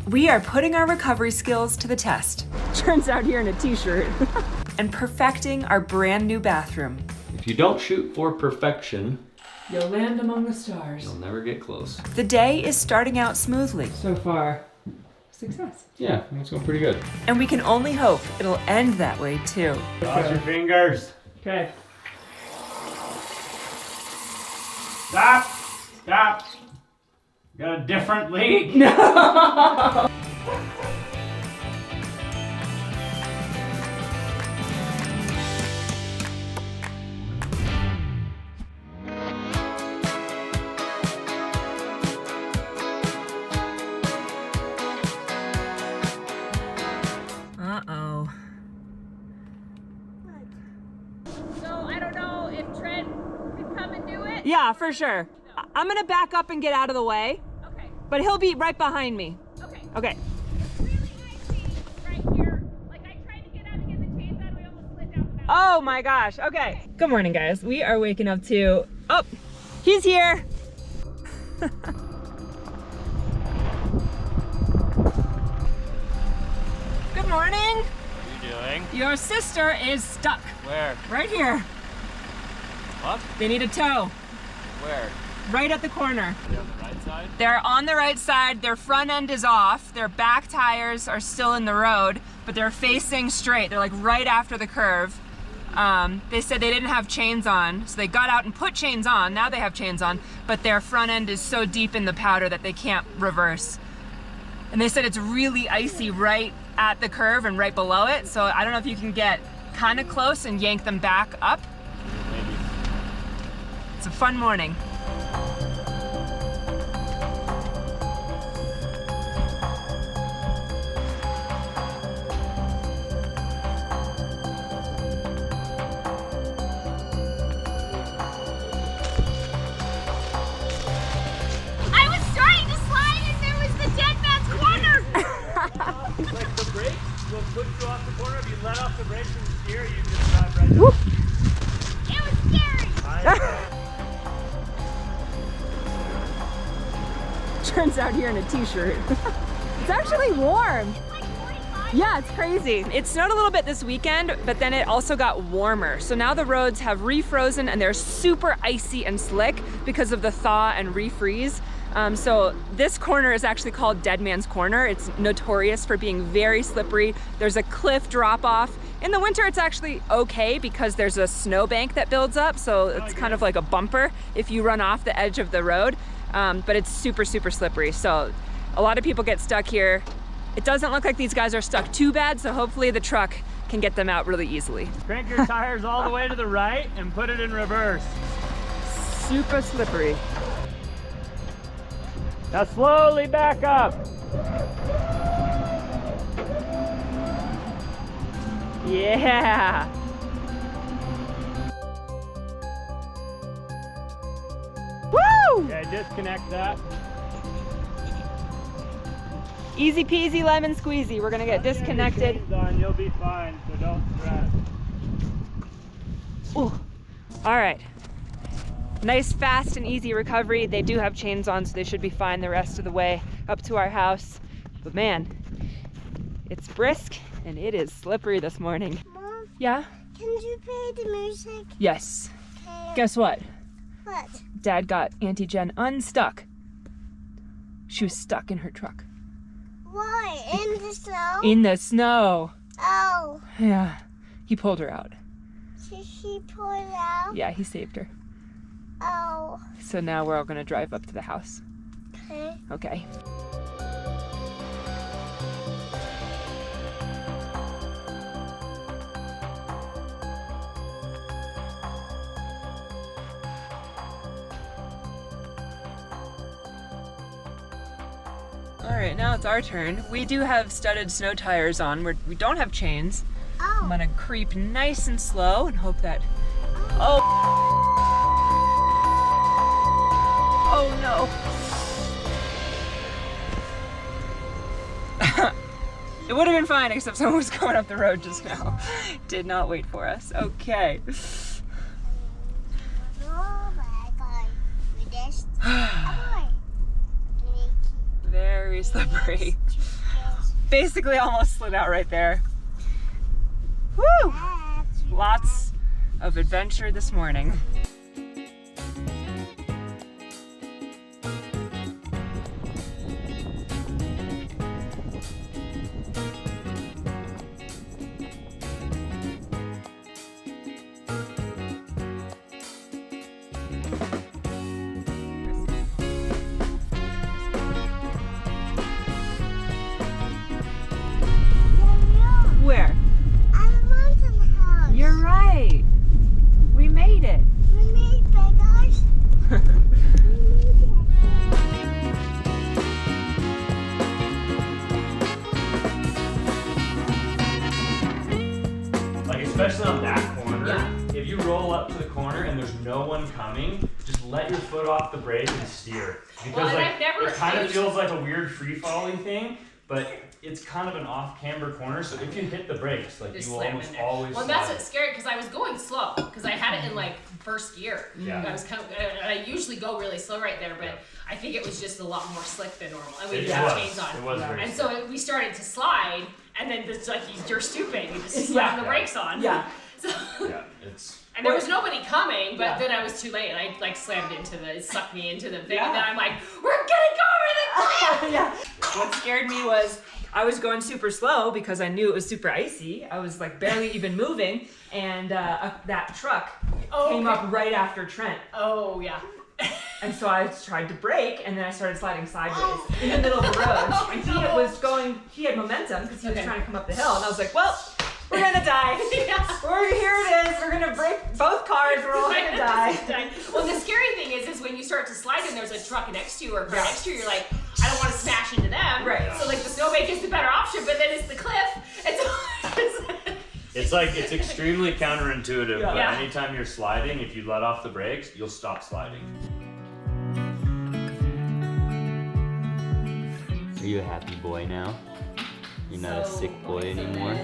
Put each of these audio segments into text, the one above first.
We are putting our recovery skills to the test. Trent's out here in a t-shirt. And perfecting our brand new bathroom. If you don't shoot for perfection, you'll land among the stars. You'll never get close. The day is starting out smoothly. So far, success. Yeah, it's going pretty good. And we can only hope it'll end that way too. Cross your fingers. Okay. Stop! Stop! Got a different leak? No! Uh-oh. So I don't know if Trent could come and do it. Yeah, for sure. I'm gonna back up and get out of the way. Okay. But he'll be right behind me. Okay. Okay. It's really icy right here. Like I tried to get out and get the chains on, we almost slid down the mountain. Oh my gosh. Okay. Good morning, guys. We are waking up to, oh, he's here. Good morning. What are you doing? Your sister is stuck. Where? Right here. What? They need a tow. Where? Right at the corner. Are they on the right side? They're on the right side. Their front end is off. Their back tires are still in the road, but they're facing straight. They're like right after the curve. They said they didn't have chains on, so they got out and put chains on. Now they have chains on, but their front end is so deep in the powder that they can't reverse. And they said it's really icy right at the curve and right below it, so I don't know if you can get kind of close and yank them back up. Maybe. It's a fun morning. I was trying to slide and there was the dead man's corner. Like the brakes will put you off the corner. If you let off the brakes and steer, you just drive right Woo. It was scary. Turns out here in a t-shirt. It's actually warm. It's like 45. Yeah, it's crazy. It snowed a little bit this weekend, but then it also got warmer. So now the roads have refrozen and they're super icy and slick because of the thaw and refreeze. So this corner is actually called Dead Man's Corner. It's notorious for being very slippery. There's a cliff drop off. In the winter, it's actually okay because there's a snowbank that builds up. So it's kind of like a bumper if you run off the edge of the road. But it's super, super slippery. So a lot of people get stuck here. It doesn't look like these guys are stuck too bad. So hopefully the truck can get them out really easily. Crank your tires all the way to the right and put it in reverse. Super slippery. Now slowly back up. Yeah. Woo! Okay, disconnect that. Easy peasy lemon squeezy. We're gonna get disconnected. Chains on, you'll be fine, so don't stress. Ooh. All right. Nice, fast, and easy recovery. They do have chains on, so they should be fine the rest of the way up to our house. But man, it's brisk and it is slippery this morning. Mom, Yeah? can you play the music? Yes. Okay. Guess what? What? Dad got Auntie Jen unstuck. She was stuck in her truck. Why? In the snow? In the snow. Oh. Yeah. He pulled her out. Did she pull it out? Yeah, he saved her. Oh. So now we're all gonna drive up to the house. Okay. Okay. All right, now it's our turn. We do have studded snow tires on. We don't have chains. I'm Oh. gonna creep nice and slow and hope that, oh. Oh no. It would have been fine except someone was going up the road just now. Did not wait for us. Okay. Oh my God. With this. Very slippery. basically almost slid out right there. Woo! Lots of adventure this morning. Where? At the mountain house. You're right. We made it. We made bagels. We made it. Like especially on that corner, if you roll up to the corner and there's no one coming, just let your foot off the brake and steer. Because like it kind of feels like a weird free-falling thing, but it's kind of an off-camber corner, so if you hit the brakes, like you will almost always Well, that's what's scary because I was going slow because I had it in like first gear. Yeah. I was kind of, I usually go really slow right there, but I think it was just a lot more slick than normal. And we didn't have chains on. It was very and slick. so we started to slide, and then it's like you're stupid. You just slam the brakes on. Yeah. So, Yeah, it's... and there was nobody coming, but then I was too late. And I like slammed into it sucked me into the thing, and then I'm like, we're gonna go over the cliff. Yeah. What scared me was I was going super slow because I knew it was super icy. I was like barely even moving, and that truck came up right after Trent. Oh yeah. And so I tried to brake, and then I started sliding sideways in the middle of the road. He had momentum because he was trying to come up the hill, and I was like, well, we're gonna die. Here it is. We're gonna break both cars. We're all gonna die. Well, the scary thing is when you start to slide and there's a truck next to you or a car next to you, you're like, I don't want to smash into them. Right. So like the snowbank is the better option, but then it's the cliff. And so It's extremely counterintuitive, but Yeah. anytime you're sliding, if you let off the brakes, you'll stop sliding. Are you a happy boy now? You're not a sick boy anymore?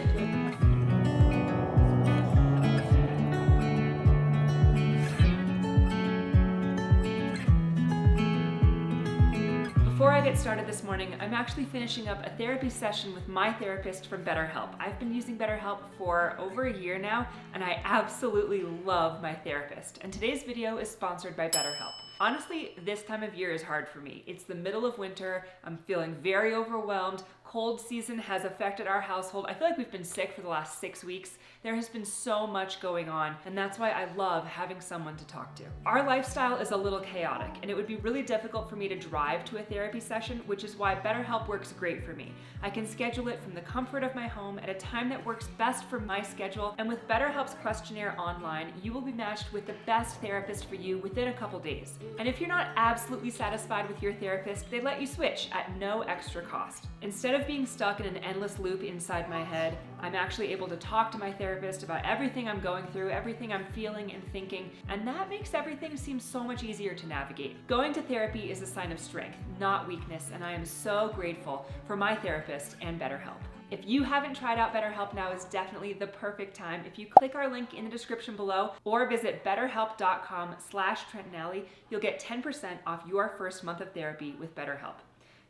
Before I get started this morning, I'm actually finishing up a therapy session with my therapist from BetterHelp. I've been using BetterHelp for over a year now, and I absolutely love my therapist. And today's video is sponsored by BetterHelp. Honestly, this time of year is hard for me. It's the middle of winter, I'm feeling very overwhelmed. Cold season has affected our household. I feel like we've been sick for the last 6 weeks. There has been so much going on, and that's why I love having someone to talk to. Our lifestyle is a little chaotic, and it would be really difficult for me to drive to a therapy session, which is why BetterHelp works great for me. I can schedule it from the comfort of my home at a time that works best for my schedule, and with BetterHelp's questionnaire online, you will be matched with the best therapist for you within a couple days. And if you're not absolutely satisfied with your therapist, they let you switch at no extra cost. Instead of being stuck in an endless loop inside my head, I'm actually able to talk to my therapist about everything I'm going through, everything I'm feeling and thinking, and that makes everything seem so much easier to navigate. Going to therapy is a sign of strength, not weakness, and I am so grateful for my therapist and BetterHelp. If you haven't tried out BetterHelp, now is definitely the perfect time. If you click our link in the description below or visit betterhelp.com/Trent Allie, you'll get 10% off your first month of therapy with BetterHelp.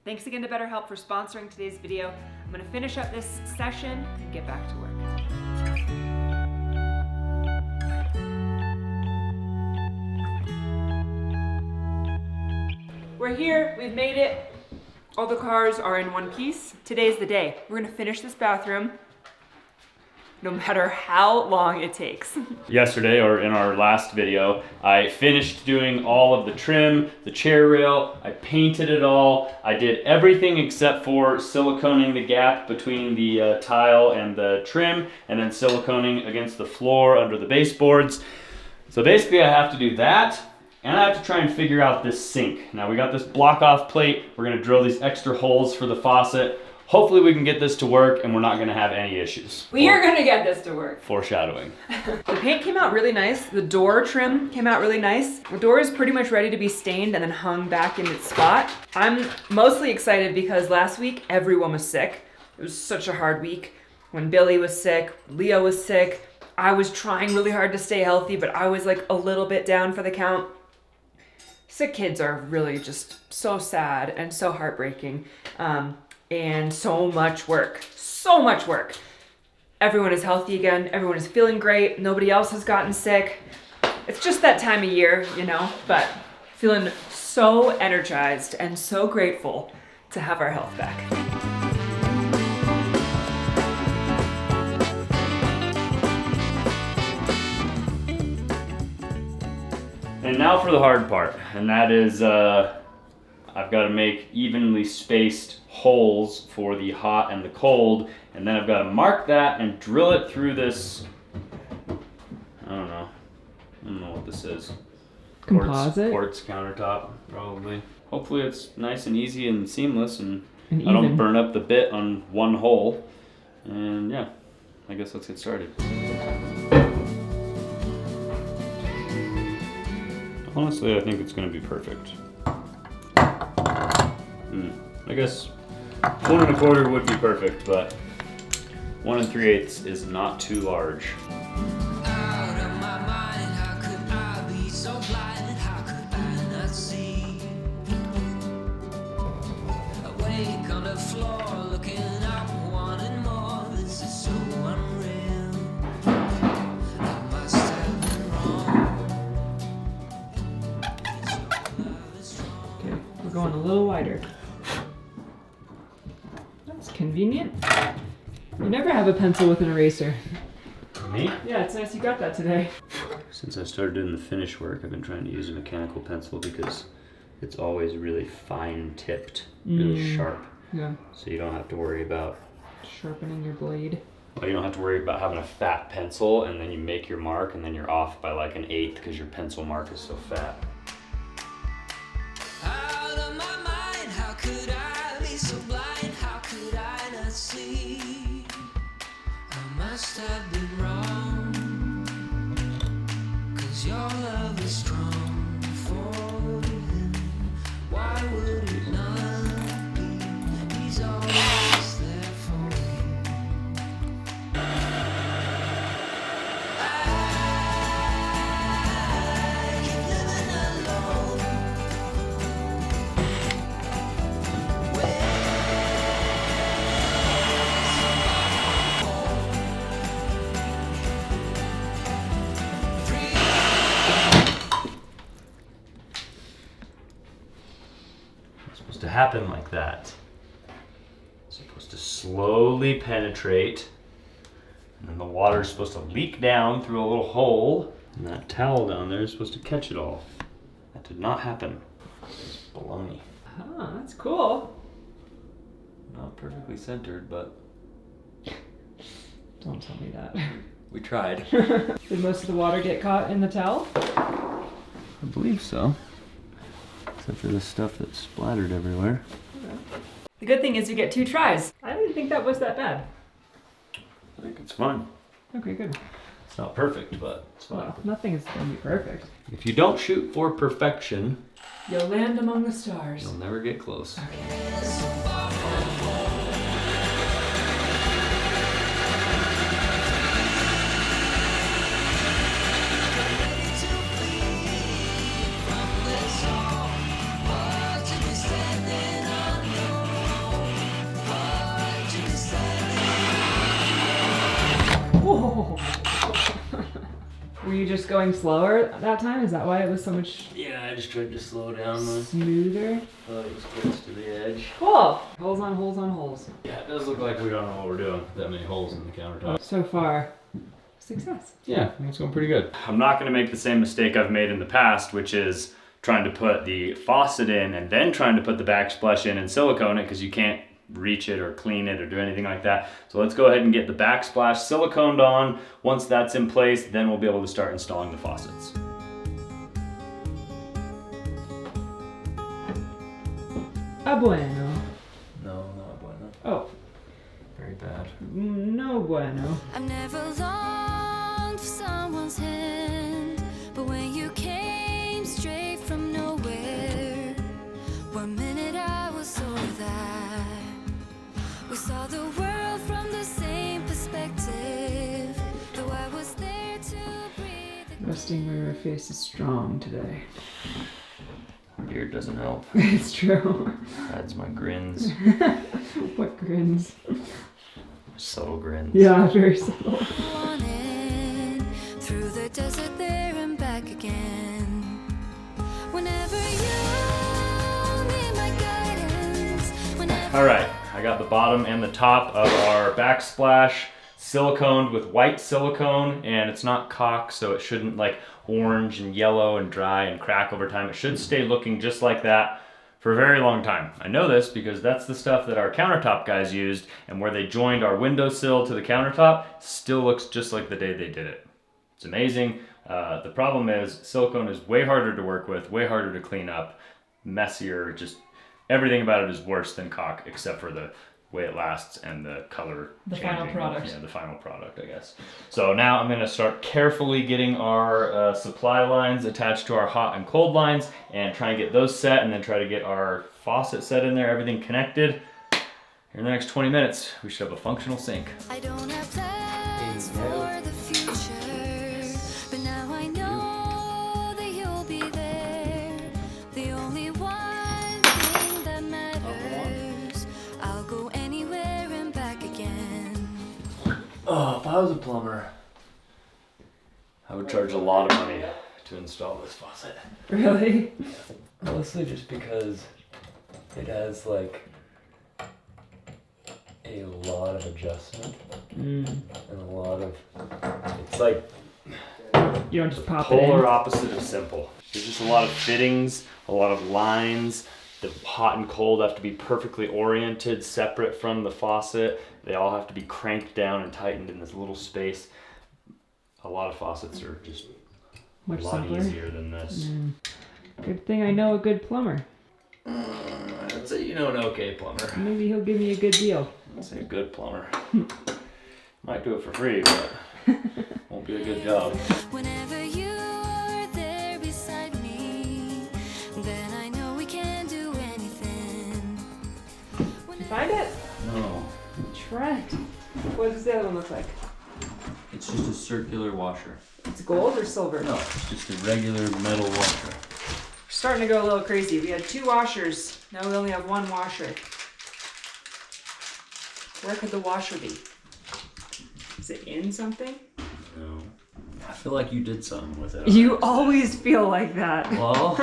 Thanks again to BetterHelp for sponsoring today's video. I'm gonna finish up this session and get back to work. We're here, we've made it. All the cars are in one piece. Today's the day. We're gonna finish this bathroom no matter how long it takes. Yesterday, or in our last video, I finished doing all of the trim, the chair rail, I painted it all. I did everything except for siliconing the gap between the tile and the trim, and then siliconing against the floor under the baseboards. So basically I have to do that, and I have to try and figure out this sink. Now we got this block off plate, we're gonna drill these extra holes for the faucet. Hopefully we can get this to work and we're not gonna have any issues. We are gonna get this to work. Foreshadowing. The paint came out really nice. The door trim came out really nice. The door is pretty much ready to be stained and then hung back in its spot. I'm mostly excited because last week everyone was sick. It was such a hard week. When Billy was sick, Leo was sick. I was trying really hard to stay healthy, but I was like a little bit down for the count. Sick kids are really just so sad and so heartbreaking. and so much work. So much work. Everyone is healthy again. Everyone is feeling great. Nobody else has gotten sick. It's just that time of year, you know, but feeling so energized and so grateful to have our health back. And now for the hard part, and that is I've got to make evenly spaced holes for the hot and the cold, and then I've got to mark that and drill it through this, I don't know what this is. Composite? Quartz countertop, probably. Hopefully it's nice and easy and seamless, and I even. don't burn up the bit on one hole. And yeah, I guess let's get started. Honestly, I think it's going to be perfect. I guess 1 1/4 would be perfect, but 1 3/8 is not too large. Out of my mind, how could I be so blind? How could I not see? Awake on the floor, looking up, wanting more. This is so unreal. I must have been wrong. Okay, we're going a little wider. That's convenient. You never have a pencil with an eraser. Me? Yeah, it's nice you got that today. Since I started doing the finish work, I've been trying to use a mechanical pencil because it's always really fine tipped, really sharp. Yeah, So you don't have to worry about, sharpening your blade. well, you don't have to worry about having a fat pencil and then you make your mark and then you're off by like 1/8 because your pencil mark is so fat. Out of my mind, how could I be so blind? How could I not see? I must have been wrong. 'Cause your love is strong for him. Why would it not be? He's always there for you. I keep living alone. It's supposed to happen like that. It's supposed to slowly penetrate, and then the water is supposed to leak down through a little hole, and that towel down there is supposed to catch it all. That did not happen. It's baloney. Ah, that's cool. Not perfectly centered, but Don't tell me that. we tried. Did most of the water get caught in the towel? I believe so. Except for the stuff that splattered everywhere. The good thing is you get 2 tries. I didn't think that was that bad. I think it's fine. Okay, good. It's not perfect, but it's fine. Well, nothing is going to be perfect. If you don't shoot for perfection, You'll land among the stars. you'll never get close. Whoa! Were you just going slower that time? Is that why it was so much Yeah, I just tried to slow down my smoother? thought it was close to the edge. Cool! Holes on holes on holes. Yeah, it does look like we don't know what we're doing. That many holes in the countertop. So far, success. Yeah, I think it's going pretty good. I'm not going to make the same mistake I've made in the past, which is trying to put the faucet in and then trying to put the backsplash in and silicone it because you can't reach it or clean it or do anything like that. So let's go ahead and get the backsplash siliconed on. Once that's in place, then we'll be able to start installing the faucets. Bueno. No, not bueno. Oh, Very bad. no bueno. I've never longed for someone's hand, but when you came straight from nowhere, 1 minute I was over that. We saw the world from the same perspective, though I was there to breathe. Resting where her face is strong today. Beard doesn't help. It's true. That's my grins. What grins? So grins. Yeah, very subtle. wanted through the desert there and back again. Whenever you need my guidance, whenever All right, I got the bottom and the top of our backsplash siliconed with white silicone, and it's not caulk, so it shouldn't like orange and yellow and dry and crack over time. It should stay looking just like that for a very long time. I know this because that's the stuff that our countertop guys used, and where they joined our windowsill to the countertop still looks just like the day they did it. It's amazing. The problem is silicone is way harder to work with, way harder to clean up, messier, just everything about it is worse than caulk except for the way it lasts and the color changing. final product. Yeah, the final product, I guess. So now I'm gonna start carefully getting our supply lines attached to our hot and cold lines and try and get those set, and then try to get our faucet set in there, everything connected. Here in the next 20 minutes, we should have a functional sink. I don't have plans for the future, but now I know that you'll be there. The only one thing that matters. I'll go anywhere and back again. Oh, if I was a plumber, I would charge a lot of money to install this faucet. Really? Mostly just because it has like a lot of adjustment and a lot of, it's like You don't just pop it Polar in. opposite of simple. There's just a lot of fittings, a lot of lines. The hot and cold have to be perfectly oriented, separate from the faucet. They all have to be cranked down and tightened in this little space. A lot of faucets are just Much a lot simpler. easier than this. Good thing I know a good plumber. I'd say you know an okay plumber. Maybe he'll give me a good deal. I'd say a good plumber. Might do it for free, but won't be a good job. Whenever you're there beside me, then I know we can do anything. You find it? no. Trent. What does the other one look like? It's just a circular washer. It's gold or silver? No, it's just a regular metal washer. We're starting to go a little crazy. We had 2 washers. Now we only have 1 washer. Where could the washer be? Is it in something? No. I feel like you did something with it. You always feel like that. Well,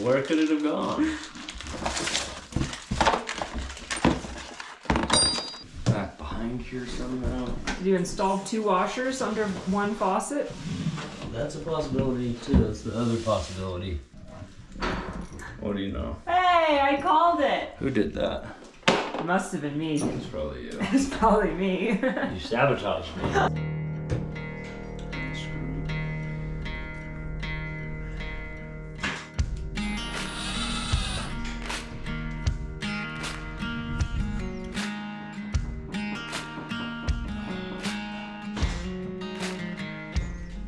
where could it have gone? Back behind here somehow. You installed 2 washers under 1 faucet? That's a possibility too. That's the other possibility. What do you know? Hey, I called it! Who did that? It must have been me. It's probably you. It's probably me. You sabotaged me.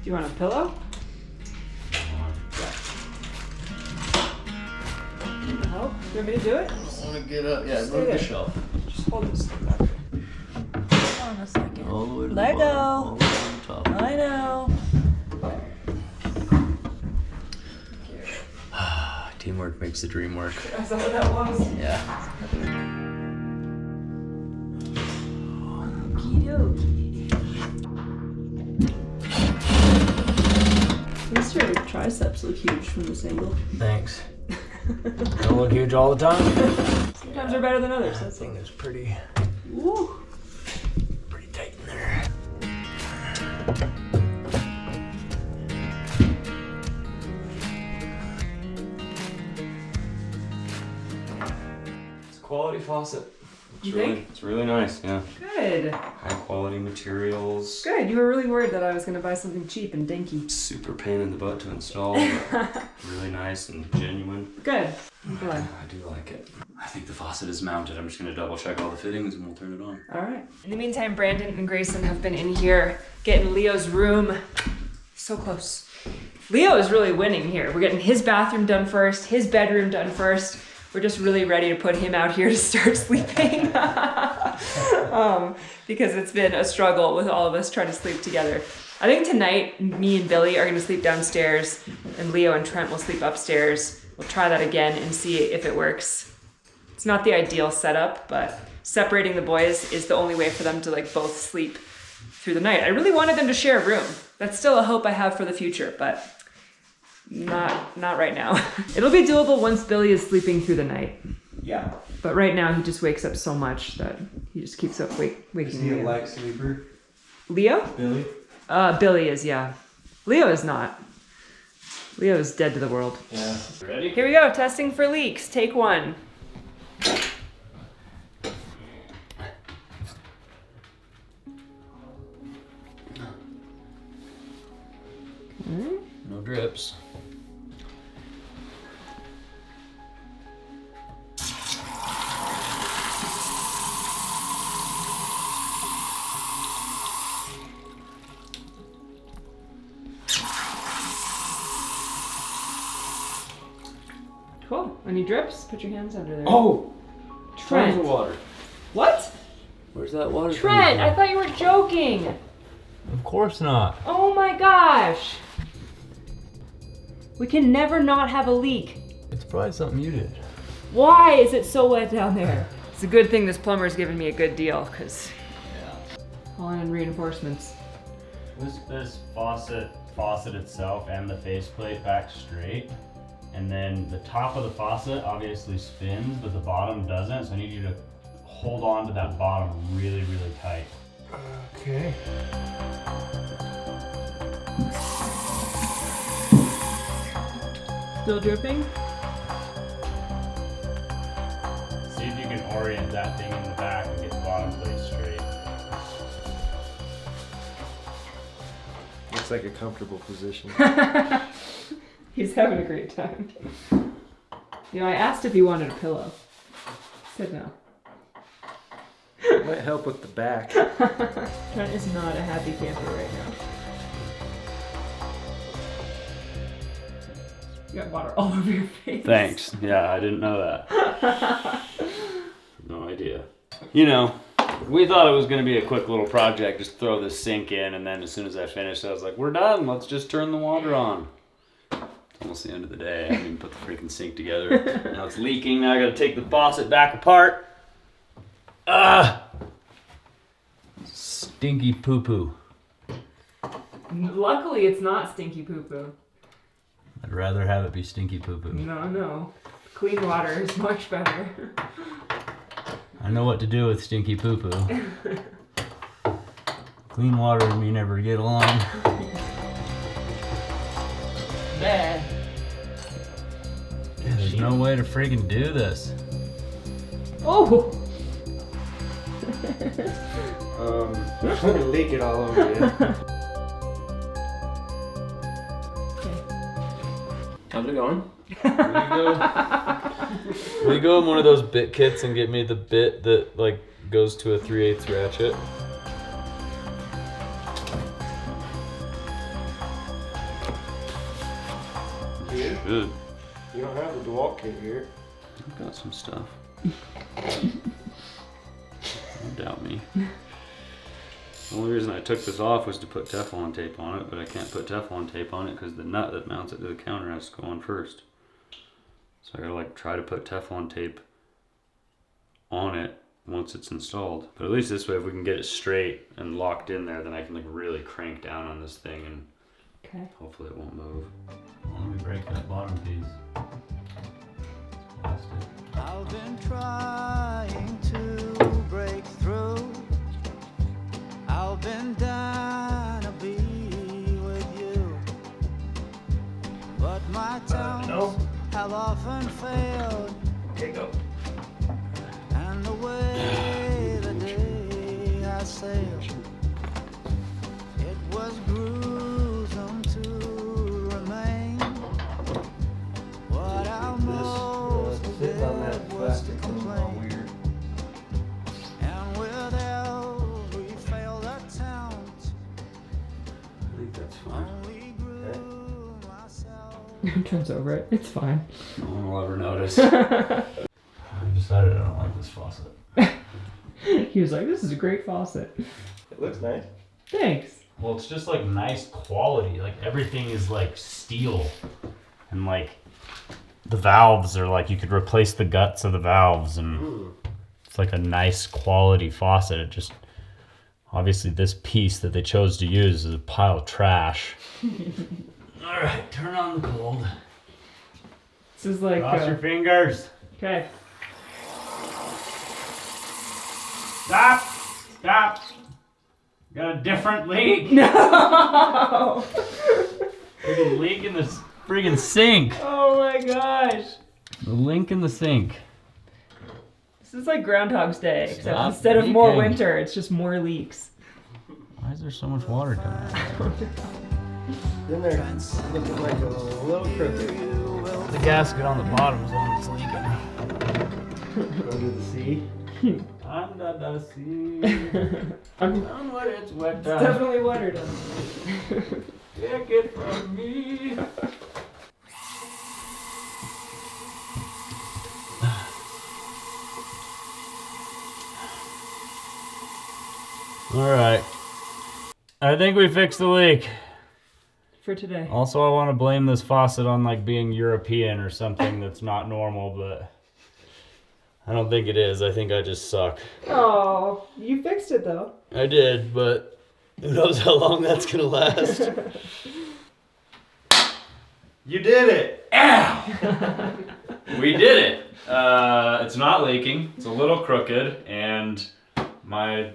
Do you want a pillow? Help? You want me to do it? I want to get up. Yeah, Stay move there. the shelf. Just hold this thing back. Hold on a second. All the way to Let the go. bottom, all the way to the top. I know. Teamwork makes the dream work. Is that what that was? Yeah. At least your triceps look huge from this angle. Thanks. Don't look huge all the time. Sometimes they're better than others. That thing is pretty Woo! tight in there. It's a quality faucet. You think? It's really nice, yeah. Good. High quality materials. Good. You were really worried that I was going to buy something cheap and dinky. Super pain in the butt to install, but really nice and genuine. Good. I'm glad. I do like it. I think the faucet is mounted. I'm just gonna double check all the fittings and we'll turn it on. All right. In the meantime, Brandon and Grayson have been in here getting Leo's room. So close. Leo is really winning here. We're getting his bathroom done first, his bedroom done first. We're just really ready to put him out here to start sleeping. Because it's been a struggle with all of us trying to sleep together. I think tonight, me and Billy are gonna sleep downstairs and Leo and Trent will sleep upstairs. We'll try that again and see if it works. It's not the ideal setup, but separating the boys is the only way for them to like both sleep through the night. I really wanted them to share a room. That's still a hope I have for the future, but not right now. It'll be doable once Billy is sleeping through the night. Yeah. But right now he just wakes up so much that he just keeps up waking Is he me a up. light sleeper? Leo? Billy? Billy is, yeah. Leo is not. Leo is dead to the world. Yeah. Ready? Here we go, testing for leaks, take 1. No drips. Cool. Any drips? Put your hands under there. Oh! Trent. Tons of water. What? Where's that water Trent, I coming thought you were joking. from? Of course not. Oh my gosh. We can never not have a leak. It's probably something you did. Why is it so wet down there? It's a good thing this plumber's giving me a good deal, because calling in reinforcements. This faucet itself and the faceplate back straight. And then the top of the faucet obviously spins, but the bottom doesn't. So I need you to hold on to that bottom really, really tight. Okay. Still dripping? See if you can orient that thing in the back and get the bottom plate straight. Looks like a comfortable position. He's having a great time. You know, I asked if he wanted a pillow. He said no. Might help with the back. Trent is not a happy camper right now. You got water all over your face. Thanks. Yeah, I didn't know that. No idea. You know, we thought it was going to be a quick little project, just throw this sink in, and then as soon as I finished, I was like, we're done. Let's just turn the water on. It's almost the end of the day. I haven't even put the freaking sink together. Now it's leaking. Now I got to take the faucet back apart. Stinky poo-poo. Luckily, it's not stinky poo-poo. I'd rather have it be stinky poo-poo. No. Clean water is much better. I know what to do with stinky poo-poo. Clean water and me never get along. Bad. There's no way to freaking do this. Oh! I'm gonna leak it all over you. How's it going? Will you go in one of those bit kits and get me the bit that like goes to a 3/8 ratchet? Here? Good. You don't have the DeWalt kit here. I've got some stuff. Don't doubt me. The only reason I took this off was to put Teflon tape on it, but I can't put Teflon tape on it because the nut that mounts it to the counter has to go on first. So I gotta like try to put Teflon tape on it once it's installed. But at least this way, if we can get it straight and locked in there, then I can like really crank down on this thing and hopefully it won't move. Let me break that bottom piece. Plastic. I've been trying to break through. I've been dying to be with you, but my attempts have often failed. Okay, go. And the way the day has sailed, it was gruesome to remain. What I most did was to complain. And with every failed attempt, I think that's fine. only grew myself. Trent's over it. It's fine. No one will ever notice. I decided I don't like this faucet. He was like, this is a great faucet. It looks nice. Thanks. Well, it's just like nice quality. Like everything is like steel, and like the valves are like, you could replace the guts of the valves, and it's like a nice quality faucet. It just, obviously this piece that they chose to use is a pile of trash. All right, turn on the cold. This is like. Cross your fingers. Okay. Stop! Stop! Got a different leak. No! Friggin' leak in the friggin' sink. Oh my gosh. The link in the sink. This is like Groundhog's Day, except Stop instead of more leaking. winter, it's just more leaks. Why is there so much water coming out? Then they're looking like a little crooked. The gasket on the bottom is the one that's leaking. Under the sea. Under the sea. On what it's wet. It's definitely wetter down Take it from me. All right. I think we fixed the leak. for today. Also, I want to blame this faucet on like being European or something that's not normal, but I don't think it is. I think I just suck. Oh, you fixed it though. I did, but who knows how long that's gonna last. You did it! Ow! We did it! It's not leaking. It's a little crooked, and my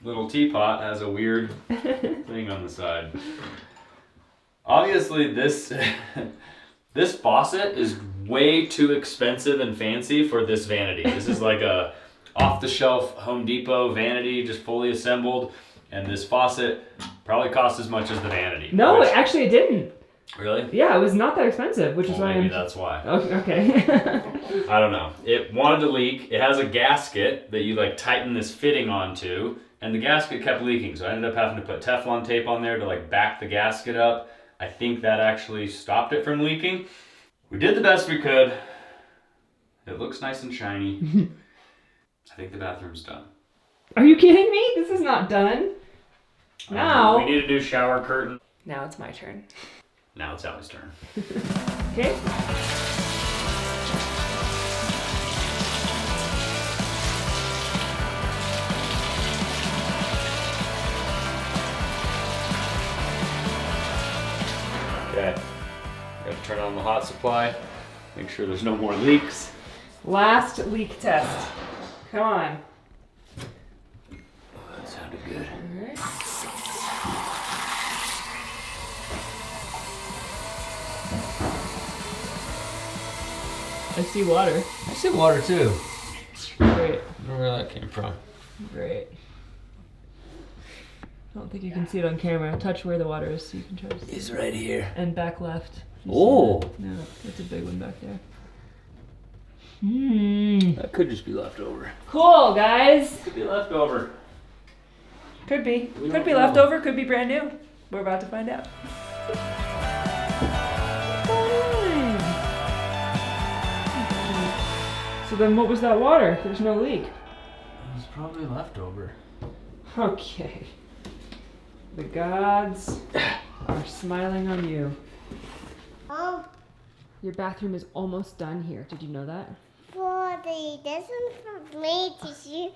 little teapot has a weird thing on the side. Obviously, this this faucet is way too expensive and fancy for this vanity. This is like a off-the-shelf Home Depot vanity, just fully assembled, and this faucet probably cost as much as the vanity. No, which- actually it didn't. Really? Yeah, it was not that expensive, which is Well, why maybe I'm... that's why. Okay. I don't know. It wanted to leak. It has a gasket that you like tighten this fitting onto, and the gasket kept leaking, so I ended up having to put Teflon tape on there to like back the gasket up. I think that actually stopped it from leaking. We did the best we could. It looks nice and shiny. I think the bathroom's done. Are you kidding me? This is not done. Now... We need a new shower curtain. Now it's my turn. Now it's Allie's turn. Okay. Okay. Got to turn on the hot supply. Make sure there's no more leaks. Last leak test. Come on. Oh, that sounded good. All right. I see water. I see water too. Great. I don't know where that came from. Great. I don't think you can see it on camera. Touch where the water is so you can try to see. It's right here. And back left. You see Oh. that? No, that's a big one back there. That could just be left over. Cool, guys. Could be leftover. Could be. We Could don't be know. leftover, could be brand new. We're about to find out. So then what was that water? There's no leak. It was probably leftover. Okay. The gods are smiling on you. Oh, Your bathroom is almost done here. Did you know that? for the this one for me to see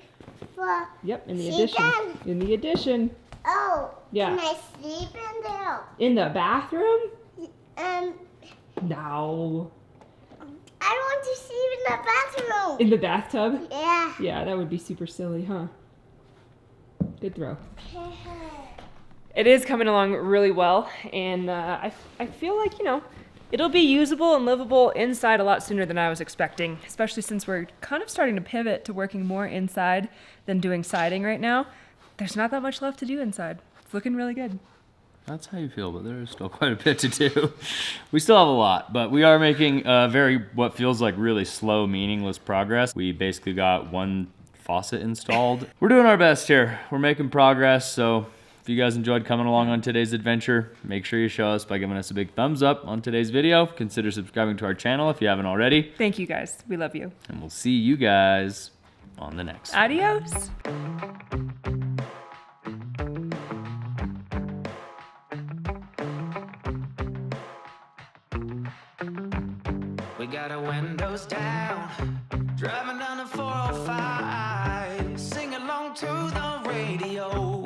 for Yep, in the See addition. that? In the addition. oh Yeah. can I sleep in there? In the bathroom? Um, No. I want to sleep in the bathroom. In the bathtub? Yeah. Yeah, that would be super silly, huh? Good throw. It is coming along really well, and I feel like, you know, it'll be usable and livable inside a lot sooner than I was expecting, especially since we're kind of starting to pivot to working more inside than doing siding right now. There's not that much left to do inside. It's looking really good. That's how you feel, but there is still quite a bit to do. We still have a lot, but we are making what feels like really slow, meaningless progress. We basically got one faucet installed. We're doing our best here. We're making progress, so if you guys enjoyed coming along on today's adventure, make sure you show us by giving us a big thumbs up on today's video. Consider subscribing to our channel if you haven't already, Thank you guys. We love you. and we'll see you guys on the next one. Adios. We gotta to the radio.